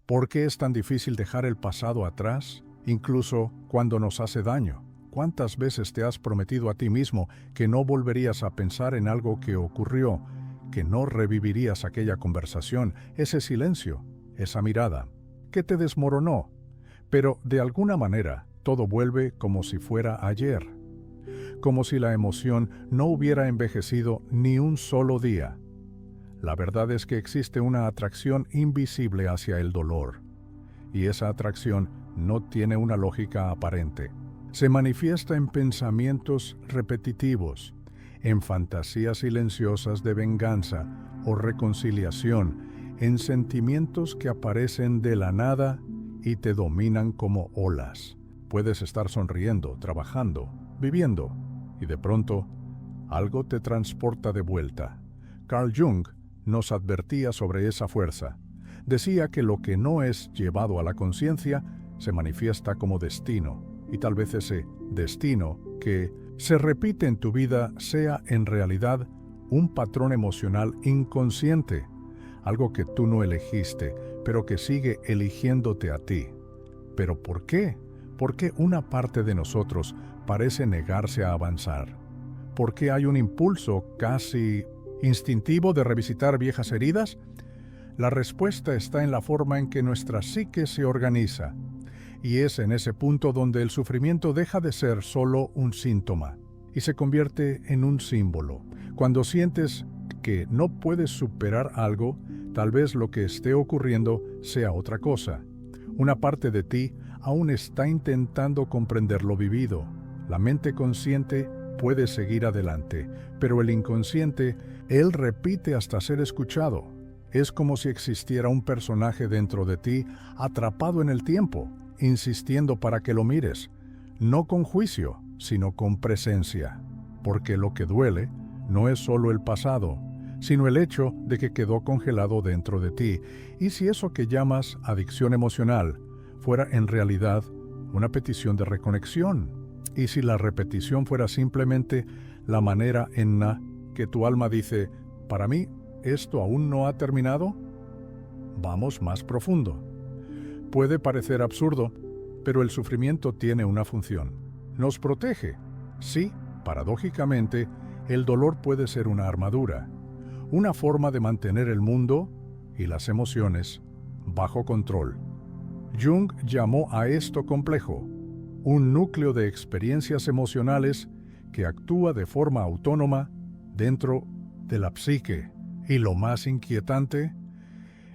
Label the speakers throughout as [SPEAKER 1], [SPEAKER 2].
[SPEAKER 1] ¿Por qué es tan difícil dejar el pasado atrás, incluso cuando nos hace daño? ¿Cuántas veces te has prometido a ti mismo que no volverías a pensar en algo que ocurrió, que no revivirías aquella conversación, ese silencio, esa mirada, que te desmoronó? Pero de alguna manera todo vuelve como si fuera ayer, como si la emoción no hubiera envejecido ni un solo día. La verdad es que existe una atracción invisible hacia el dolor, y esa atracción no tiene una lógica aparente. Se manifiesta en pensamientos repetitivos, en fantasías silenciosas de venganza o reconciliación, en sentimientos que aparecen de la nada y te dominan como olas. Puedes estar sonriendo, trabajando, viviendo, y de pronto algo te transporta de vuelta. Carl Jung nos advertía sobre esa fuerza. Decía que lo que no es llevado a la conciencia se manifiesta como destino, y tal vez ese destino que se repite en tu vida sea en realidad un patrón emocional inconsciente, algo que tú no elegiste, pero que sigue eligiéndote a ti. ¿Pero por qué? ¿Por qué una parte de nosotros parece negarse a avanzar? ¿Por qué hay un impulso casi instintivo de revisitar viejas heridas? La respuesta está en la forma en que nuestra psique se organiza, y es en ese punto donde el sufrimiento deja de ser solo un síntoma y se convierte en un símbolo. Cuando sientes que no puedes superar algo, tal vez lo que esté ocurriendo sea otra cosa. Una parte de ti aún está intentando comprender lo vivido. La mente consciente puede seguir adelante, pero el inconsciente, él repite hasta ser escuchado. Es como si existiera un personaje dentro de ti atrapado en el tiempo, insistiendo para que lo mires, no con juicio, sino con presencia. Porque lo que duele no es solo el pasado, sino el hecho de que quedó congelado dentro de ti. Y si eso que llamas adicción emocional fuera en realidad una petición de reconexión, y si la repetición fuera simplemente la manera en la que tu alma dice, para mí, ¿esto aún no ha terminado? Vamos más profundo. Puede parecer absurdo, pero el sufrimiento tiene una función. Nos protege. Sí, paradójicamente, el dolor puede ser una armadura, una forma de mantener el mundo y las emociones bajo control. Jung llamó a esto complejo, un núcleo de experiencias emocionales que actúa de forma autónoma dentro de la psique. Y lo más inquietante,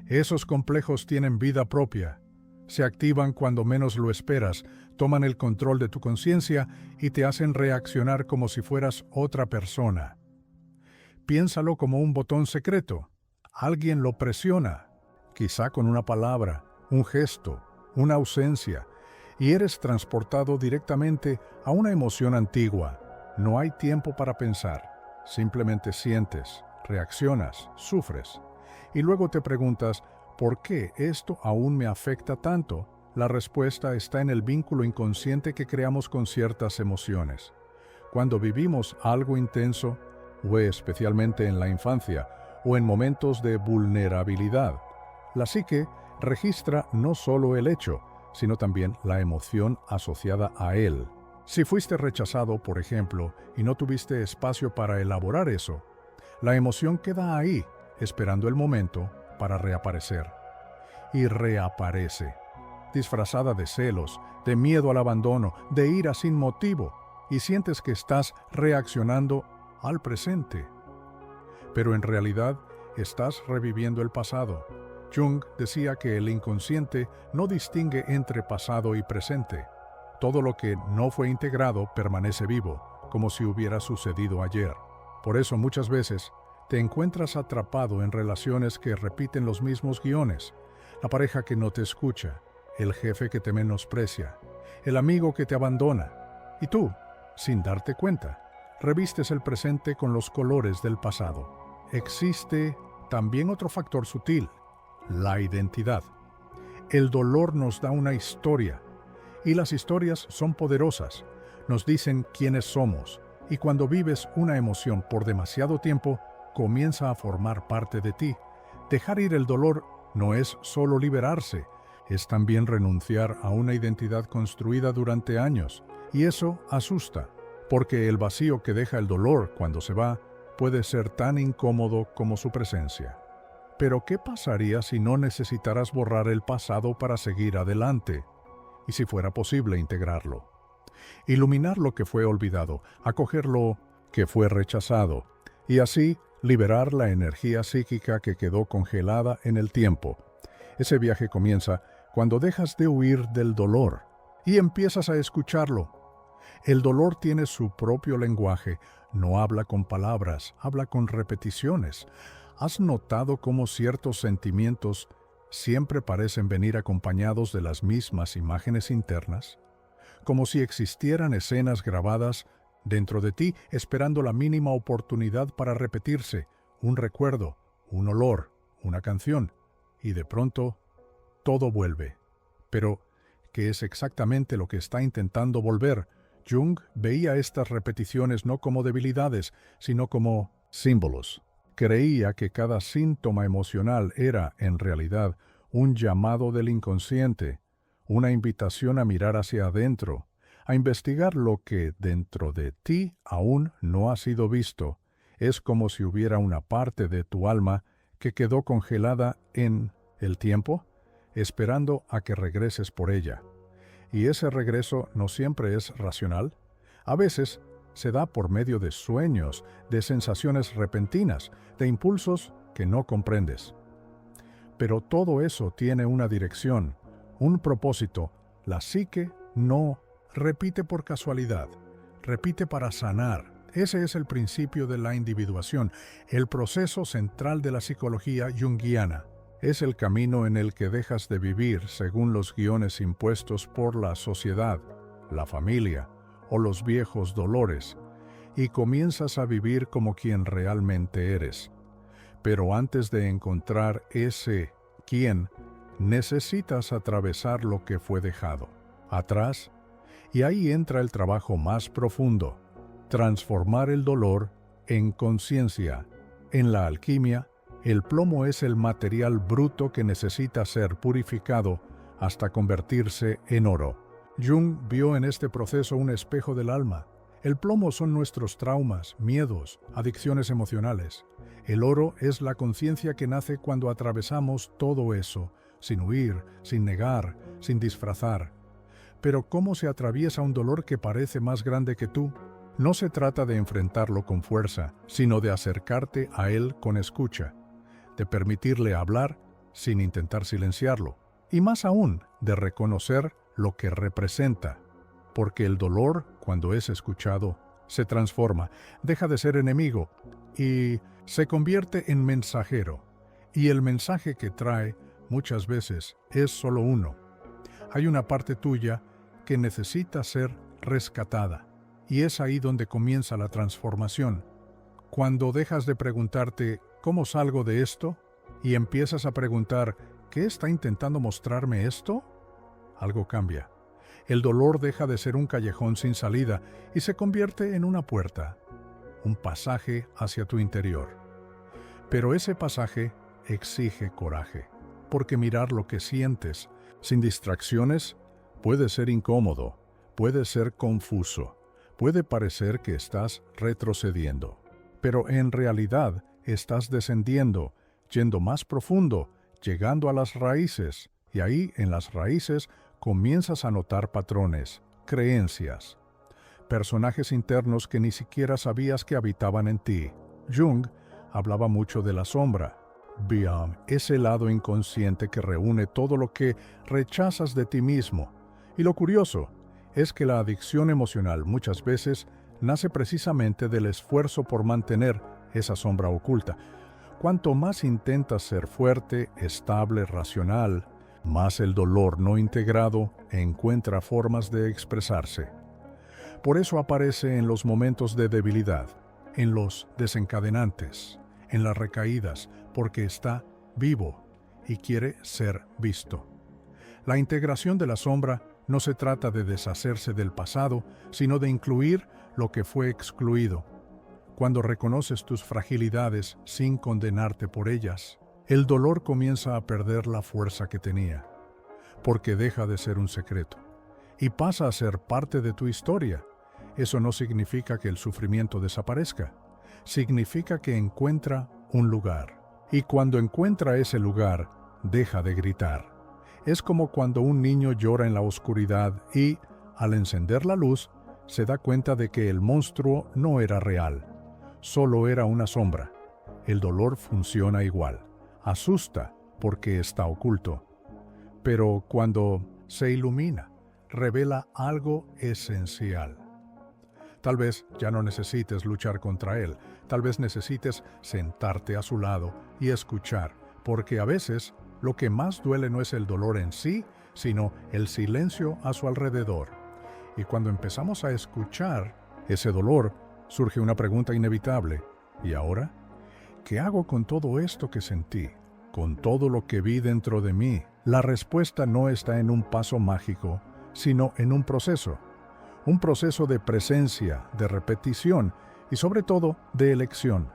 [SPEAKER 1] esos complejos tienen vida propia. Se activan cuando menos lo esperas, toman el control de tu conciencia y te hacen reaccionar como si fueras otra persona. Piénsalo como un botón secreto. Alguien lo presiona, quizá con una palabra, un gesto, una ausencia, y eres transportado directamente a una emoción antigua. No hay tiempo para pensar, simplemente sientes, reaccionas, sufres, y luego te preguntas, ¿por qué esto aún me afecta tanto? La respuesta está en el vínculo inconsciente que creamos con ciertas emociones. Cuando vivimos algo intenso, o especialmente en la infancia, o en momentos de vulnerabilidad, la psique registra no solo el hecho, sino también la emoción asociada a él. Si fuiste rechazado, por ejemplo, y no tuviste espacio para elaborar eso, la emoción queda ahí, esperando el momento para reaparecer. Y reaparece, disfrazada de celos, de miedo al abandono, de ira sin motivo, y sientes que estás reaccionando al presente. Pero en realidad estás reviviendo el pasado. Jung decía que el inconsciente no distingue entre pasado y presente. Todo lo que no fue integrado permanece vivo, como si hubiera sucedido ayer. Por eso muchas veces te encuentras atrapado en relaciones que repiten los mismos guiones. La pareja que no te escucha, el jefe que te menosprecia, el amigo que te abandona. Y tú, sin darte cuenta, revistes el presente con los colores del pasado. Existe también otro factor sutil, la identidad. El dolor nos da una historia, y las historias son poderosas. Nos dicen quiénes somos, y cuando vives una emoción por demasiado tiempo, comienza a formar parte de ti. Dejar ir el dolor no es solo liberarse, Es también renunciar a una identidad construida durante años, y eso asusta, porque el vacío que deja el dolor cuando se va puede ser tan incómodo como su presencia. Pero ¿qué pasaría si no necesitaras borrar el pasado para seguir adelante? Y si fuera posible integrarlo. Iluminar lo que fue olvidado, acoger lo que fue rechazado, y así liberar la energía psíquica que quedó congelada en el tiempo. Ese viaje comienza cuando dejas de huir del dolor y empiezas a escucharlo. El dolor tiene su propio lenguaje, no habla con palabras, habla con repeticiones. ¿Has notado cómo ciertos sentimientos siempre parecen venir acompañados de las mismas imágenes internas? Como si existieran escenas grabadas dentro de ti esperando la mínima oportunidad para repetirse, un recuerdo, un olor, una canción, y de pronto todo vuelve. Pero, ¿qué es exactamente lo que está intentando volver? Jung veía estas repeticiones no como debilidades, sino como símbolos. Creía que cada síntoma emocional era, en realidad, un llamado del inconsciente, una invitación a mirar hacia adentro, a investigar lo que dentro de ti aún no ha sido visto. Es como si hubiera una parte de tu alma que quedó congelada en el tiempo, esperando a que regreses por ella. Y ese regreso no siempre es racional. A veces se da por medio de sueños, de sensaciones repentinas, de impulsos que no comprendes. Pero todo eso tiene una dirección, un propósito. La psique no repite por casualidad, repite para sanar. Ese es el principio de la individuación, el proceso central de la psicología junguiana. Es el camino en el que dejas de vivir según los guiones impuestos por la sociedad, la familia o los viejos dolores, y comienzas a vivir como quien realmente eres. Pero antes de encontrar ese quién, necesitas atravesar lo que fue dejado atrás, y ahí entra el trabajo más profundo, transformar el dolor en conciencia. En la alquimia, el plomo es el material bruto que necesita ser purificado hasta convertirse en oro. Jung vio en este proceso un espejo del alma. El plomo son nuestros traumas, miedos, adicciones emocionales. El oro es la conciencia que nace cuando atravesamos todo eso, sin huir, sin negar, sin disfrazar. Pero ¿cómo se atraviesa un dolor que parece más grande que tú? No se trata de enfrentarlo con fuerza, sino de acercarte a él con escucha, de permitirle hablar sin intentar silenciarlo, y más aún, de reconocer lo que representa, porque el dolor, cuando es escuchado, se transforma, deja de ser enemigo y se convierte en mensajero. Y el mensaje que trae, muchas veces, es solo uno. Hay una parte tuya que necesita ser rescatada, y es ahí donde comienza la transformación. Cuando dejas de preguntarte ¿cómo salgo de esto? Y empiezas a preguntar ¿qué está intentando mostrarme esto? Algo cambia. El dolor deja de ser un callejón sin salida y se convierte en una puerta, un pasaje hacia tu interior. Pero ese pasaje exige coraje, porque mirar lo que sientes, sin distracciones, puede ser incómodo, puede ser confuso, puede parecer que estás retrocediendo. Pero en realidad estás descendiendo, yendo más profundo, llegando a las raíces, y ahí en las raíces comienzas a notar patrones, creencias, personajes internos que ni siquiera sabías que habitaban en ti. Jung hablaba mucho de la sombra, Beyond, ese lado inconsciente que reúne todo lo que rechazas de ti mismo. Y lo curioso es que la adicción emocional muchas veces nace precisamente del esfuerzo por mantener esa sombra oculta. Cuanto más intentas ser fuerte, estable, racional, más el dolor no integrado encuentra formas de expresarse. Por eso aparece en los momentos de debilidad, en los desencadenantes, en las recaídas, porque está vivo y quiere ser visto. La integración de la sombra no se trata de deshacerse del pasado, sino de incluir lo que fue excluido. Cuando reconoces tus fragilidades sin condenarte por ellas, el dolor comienza a perder la fuerza que tenía. porque deja de ser un secreto y pasa a ser parte de tu historia. Eso no significa que el sufrimiento desaparezca, significa que encuentra un lugar. Y cuando encuentra ese lugar, deja de gritar. Es como cuando un niño llora en la oscuridad y, al encender la luz, se da cuenta de que el monstruo no era real, solo era una sombra. El dolor funciona igual, asusta porque está oculto. Pero cuando se ilumina, revela algo esencial. Tal vez ya no necesites luchar contra él, tal vez necesites sentarte a su lado y escuchar, porque a veces lo que más duele no es el dolor en sí, sino el silencio a su alrededor. Y cuando empezamos a escuchar ese dolor, surge una pregunta inevitable. ¿Y ahora? ¿Qué hago con todo esto que sentí? ¿Con todo lo que vi dentro de mí? La respuesta no está en un paso mágico, sino en un proceso de presencia, de repetición y sobre todo de elección.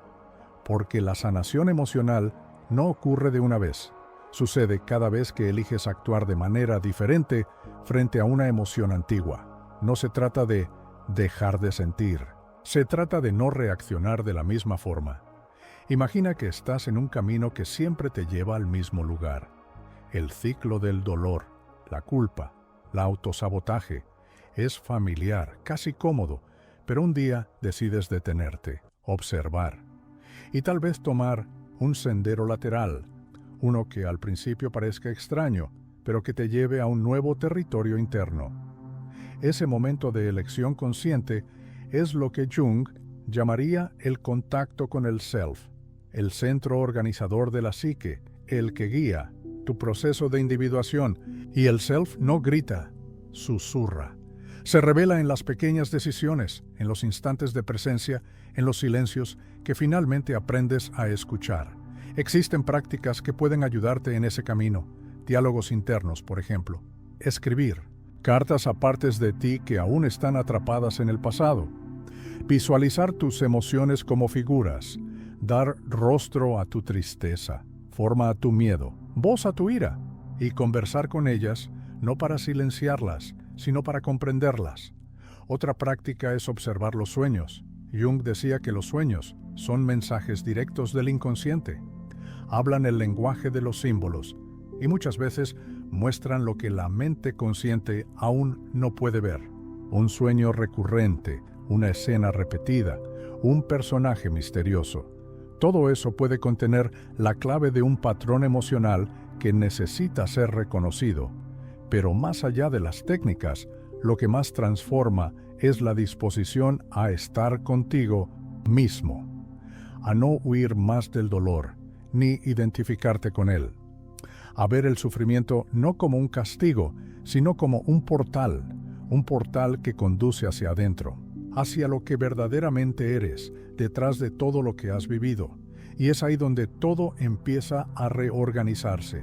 [SPEAKER 1] Porque la sanación emocional no ocurre de una vez. Sucede cada vez que eliges actuar de manera diferente frente a una emoción antigua. No se trata de dejar de sentir, se trata de no reaccionar de la misma forma. Imagina que estás en un camino que siempre te lleva al mismo lugar. El ciclo del dolor, la culpa, el autosabotaje. Es familiar, casi cómodo, pero un día decides detenerte, observar, y tal vez tomar un sendero lateral, uno que al principio parezca extraño, pero que te lleve a un nuevo territorio interno. Ese momento de elección consciente es lo que Jung llamaría el contacto con el self, el centro organizador de la psique, el que guía tu proceso de individuación, y el self no grita, susurra. Se revela en las pequeñas decisiones, en los instantes de presencia, en los silencios que finalmente aprendes a escuchar. Existen prácticas que pueden ayudarte en ese camino. Diálogos internos, por ejemplo. Escribir. Cartas a partes de ti que aún están atrapadas en el pasado. Visualizar tus emociones como figuras. Dar rostro a tu tristeza. Forma a tu miedo. Voz a tu ira. Y conversar con ellas, no para silenciarlas, sino para comprenderlas. Otra práctica es observar los sueños. Jung decía que los sueños son mensajes directos del inconsciente. Hablan el lenguaje de los símbolos y muchas veces muestran lo que la mente consciente aún no puede ver. Un sueño recurrente, una escena repetida, un personaje misterioso. Todo eso puede contener la clave de un patrón emocional que necesita ser reconocido. Pero más allá de las técnicas, lo que más transforma es la disposición a estar contigo mismo, a no huir más del dolor, ni identificarte con él, a ver el sufrimiento no como un castigo, sino como un portal que conduce hacia adentro, hacia lo que verdaderamente eres, detrás de todo lo que has vivido, y es ahí donde todo empieza a reorganizarse.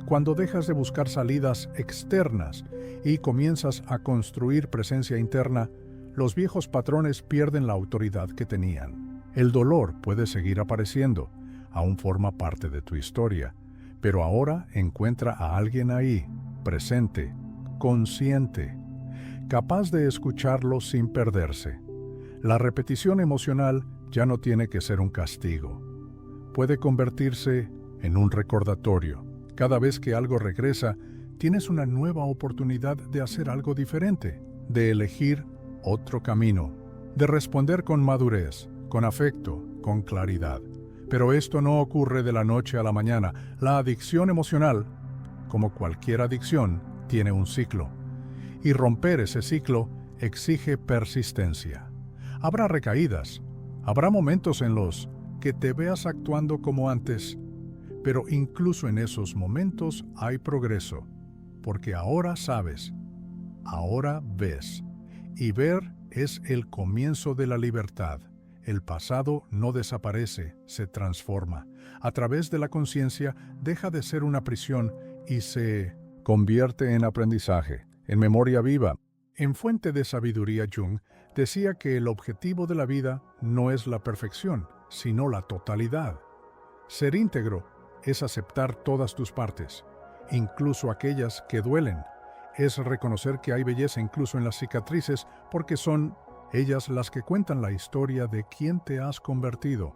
[SPEAKER 1] Cuando dejas de buscar salidas externas y comienzas a construir presencia interna, los viejos patrones pierden la autoridad que tenían. El dolor puede seguir apareciendo, aún forma parte de tu historia, pero ahora encuentra a alguien ahí, presente, consciente, capaz de escucharlo sin perderse. La repetición emocional ya no tiene que ser un castigo. Puede convertirse en un recordatorio. Cada vez que algo regresa, tienes una nueva oportunidad de hacer algo diferente, de elegir otro camino, de responder con madurez, con afecto, con claridad. Pero esto no ocurre de la noche a la mañana. La adicción emocional, como cualquier adicción, tiene un ciclo. Y romper ese ciclo exige persistencia. Habrá recaídas, habrá momentos en los que te veas actuando como antes, pero incluso en esos momentos hay progreso, porque ahora sabes, ahora ves, y ver es el comienzo de la libertad. El pasado no desaparece, se transforma. A través de la conciencia deja de ser una prisión y se convierte en aprendizaje, en memoria viva. En Fuente de Sabiduría, Jung decía que el objetivo de la vida no es la perfección, sino la totalidad. Ser íntegro es aceptar todas tus partes, incluso aquellas que duelen. Es reconocer que hay belleza incluso en las cicatrices, porque son ellas las que cuentan la historia de quién te has convertido.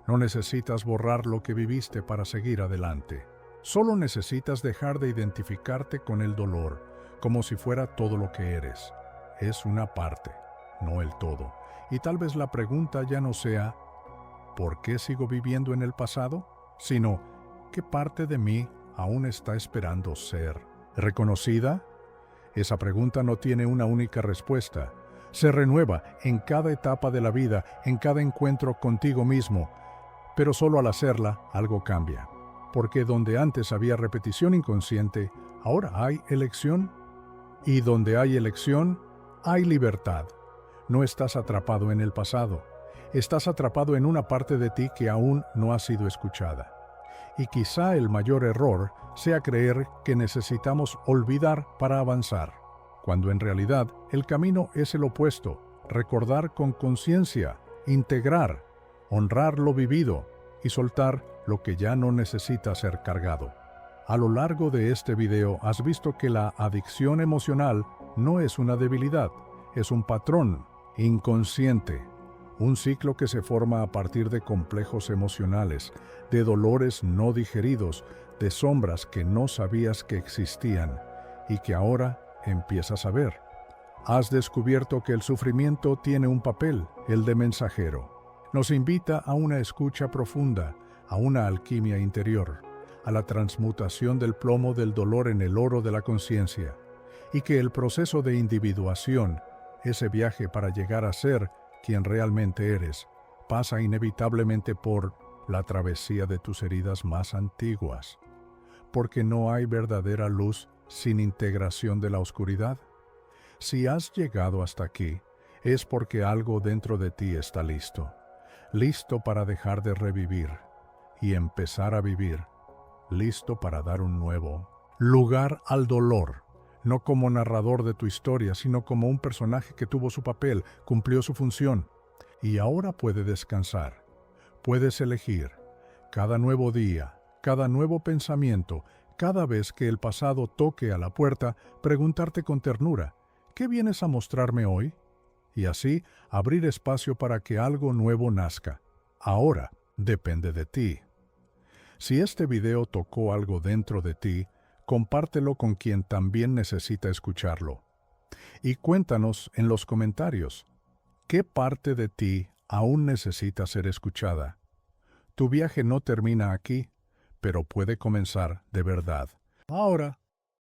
[SPEAKER 1] No necesitas borrar lo que viviste para seguir adelante. Solo necesitas dejar de identificarte con el dolor, como si fuera todo lo que eres. Es una parte, no el todo. Y tal vez la pregunta ya no sea ¿por qué sigo viviendo en el pasado? Sino ¿qué parte de mí aún está esperando ser reconocida? Esa pregunta no tiene una única respuesta. Se renueva en cada etapa de la vida, en cada encuentro contigo mismo, pero solo al hacerla algo cambia. Porque donde antes había repetición inconsciente, ahora hay elección. Y donde hay elección, hay libertad. No estás atrapado en el pasado. Estás atrapado en una parte de ti que aún no ha sido escuchada. Y quizá el mayor error sea creer que necesitamos olvidar para avanzar, cuando en realidad el camino es el opuesto: recordar con conciencia, integrar, honrar lo vivido y soltar lo que ya no necesita ser cargado. A lo largo de este video has visto que la adicción emocional no es una debilidad, es un patrón inconsciente, un ciclo que se forma a partir de complejos emocionales, de dolores no digeridos, de sombras que no sabías que existían y que ahora empiezas a ver. Has descubierto que el sufrimiento tiene un papel, el de mensajero. Nos invita a una escucha profunda, a una alquimia interior, a la transmutación del plomo del dolor en el oro de la conciencia, y que el proceso de individuación, ese viaje para llegar a ser quien realmente eres, pasa inevitablemente por la travesía de tus heridas más antiguas, porque no hay verdadera luz sin integración de la oscuridad. Si has llegado hasta aquí, es porque algo dentro de ti está listo, listo para dejar de revivir y empezar a vivir, listo para dar un nuevo lugar al dolor, no como narrador de tu historia, sino como un personaje que tuvo su papel, cumplió su función, y ahora puede descansar. Puedes elegir, cada nuevo día, cada nuevo pensamiento, cada vez que el pasado toque a la puerta, preguntarte con ternura, ¿qué vienes a mostrarme hoy? Y así abrir espacio para que algo nuevo nazca. Ahora depende de ti. Si este video tocó algo dentro de ti, compártelo con quien también necesita escucharlo. Y cuéntanos en los comentarios, ¿qué parte de ti aún necesita ser escuchada? Tu viaje no termina aquí, pero puede comenzar de verdad. Ahora.